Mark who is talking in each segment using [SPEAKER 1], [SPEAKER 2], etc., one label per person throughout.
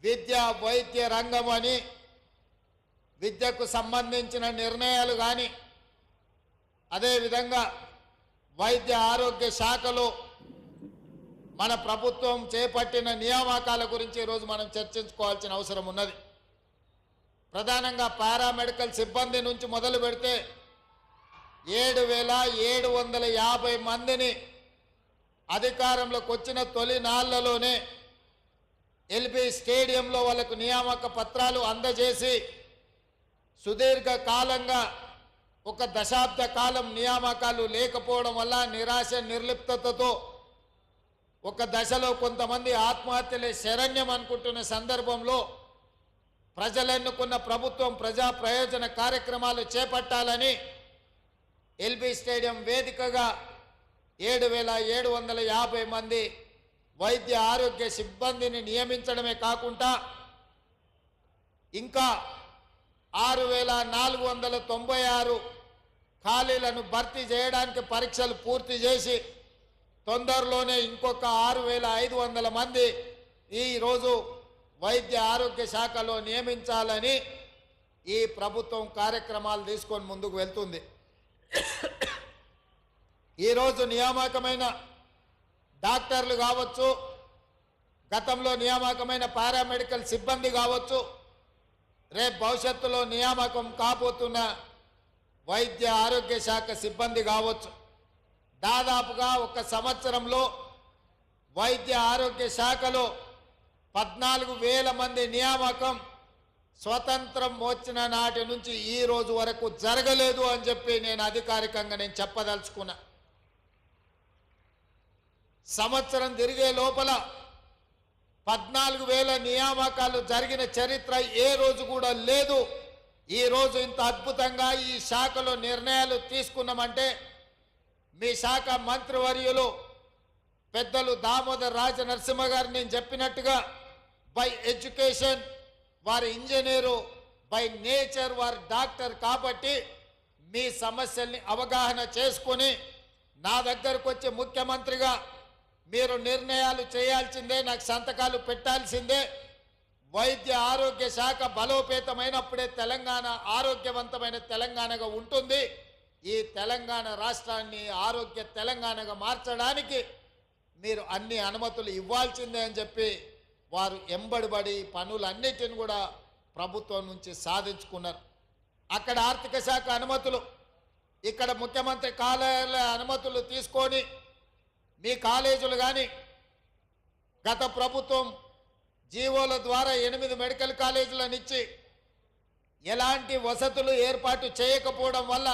[SPEAKER 1] విద్య వైద్య రంగం అని విద్యకు సంబంధించిన నిర్ణయాలు కానీ అదేవిధంగా వైద్య ఆరోగ్య శాఖలో మన ప్రభుత్వం చేపట్టిన నియామకాల గురించి ఈరోజు మనం చర్చించుకోవాల్సిన అవసరం ఉన్నది. ప్రధానంగా పారామెడికల్ సిబ్బంది నుంచి మొదలు పెడితే 7,750 మందిని అధికారంలోకి వచ్చిన తొలి నాళ్లలోనే ఎల్బీ స్టేడియంలో వాళ్ళకు నియామక పత్రాలు అందజేసి సుదీర్ఘ కాలంగా ఒక దశాబ్ద కాలం నియామకాలు లేకపోవడం వల్ల నిరాశ నిర్లిప్తతతో ఒక దశలో కొంతమంది ఆత్మహత్యలే శరణ్యం అనుకుంటున్న సందర్భంలో ప్రజలెన్నుకున్న ప్రభుత్వం ప్రజా ప్రయోజన కార్యక్రమాలు చేపట్టాలని ఎల్బీ స్టేడియం వేదికగా 7,750 మంది వైద్య ఆరోగ్య సిబ్బందిని నియమించడమే కాకుండా ఇంకా 6,496 ఖాళీలను భర్తీ చేయడానికి పరీక్షలు పూర్తి చేసి తొందరలోనే ఇంకొక 6,500 మంది ఈరోజు వైద్య ఆరోగ్య శాఖలో నియమించాలని ఈ ప్రభుత్వం కార్యక్రమాలు తీసుకొని ముందుకు వెళ్తుంది. ఈరోజు నియామకమైన డాక్టర్లు కావచ్చు, గతంలో నియామకమైన పారామెడికల్ సిబ్బంది కావచ్చు, రేపు భవిష్యత్తులో నియామకం కాబోతున్న వైద్య ఆరోగ్య శాఖ సిబ్బంది కావచ్చు, దాదాపుగా ఒక సంవత్సరంలో వైద్య ఆరోగ్య శాఖలో 14,000 మంది నియామకం స్వతంత్రం వచ్చిన నాటి నుంచి ఈ రోజు వరకు జరగలేదు అని చెప్పి నేను అధికారికంగా చెప్పదలుచుకున్నా. సంవత్సరం తిరిగే లోపల 14,000 నియామకాలు జరిగిన చరిత్ర ఏ రోజు కూడా లేదు. ఈ రోజు ఇంత అద్భుతంగా ఈ శాఖలో నిర్ణయాలు తీసుకున్నామంటే మీ శాఖ మంత్రివర్యులు పెద్దలు దామోదర్ రాజ నరసింహ గారు నేను చెప్పినట్టుగా బై ఎడ్యుకేషన్ వారి ఇంజనీరు, బై నేచర్ వారి డాక్టర్ కాబట్టి మీ సమస్యల్ని అవగాహన చేసుకొని నా దగ్గరకు వచ్చే ముఖ్యమంత్రిగా మీరు నిర్ణయాలు చేయాల్సిందే, నాకు సంతకాలు పెట్టాల్సిందే. వైద్య ఆరోగ్య శాఖ బలోపేతమైనప్పుడే తెలంగాణ ఆరోగ్యవంతమైన తెలంగాణగా ఉంటుంది. ఈ తెలంగాణ రాష్ట్రాన్ని ఆరోగ్య తెలంగాణగా మార్చడానికి మీరు అన్ని అనుమతులు ఇవ్వాల్సిందే అని చెప్పి వారు ఎంబడిబడి పనులన్నిటిని కూడా ప్రభుత్వం నుంచి సాధించుకున్నారు. అక్కడ ఆర్థిక శాఖ అనుమతులు, ఇక్కడ ముఖ్యమంత్రి కార్యాలయ అనుమతులు తీసుకొని మీ కాలేజీలు కానీ గత ప్రభుత్వం జీవోల ద్వారా 8 మెడికల్ కాలేజీలను ఇచ్చి ఎలాంటి వసతులు ఏర్పాటు చేయకపోవడం వల్ల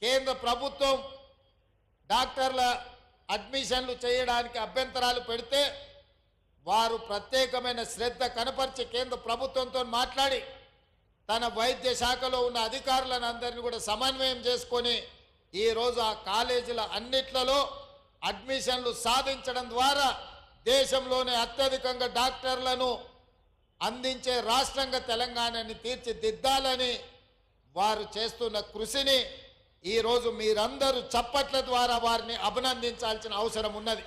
[SPEAKER 1] కేంద్ర ప్రభుత్వం డాక్టర్ల అడ్మిషన్లు చేయడానికి అభ్యంతరాలు పెడితే వారు ప్రత్యేకమైన శ్రద్ధ కనపరిచి కేంద్ర ప్రభుత్వంతో మాట్లాడి తన వైద్య శాఖలో ఉన్న అధికారులను అందరినీ కూడా సమన్వయం చేసుకొని ఈరోజు ఆ కాలేజీల అన్నిట్లలో అడ్మిషన్లు సాధించడం ద్వారా దేశంలోనే అత్యధికంగా డాక్టర్లను అందించే రాష్ట్రంగా తెలంగాణని తీర్చిదిద్దాలని వారు చేస్తున్న కృషిని ఈరోజు మీరందరూ చప్పట్ల ద్వారా వారిని అభినందించాల్సిన అవసరం ఉన్నది.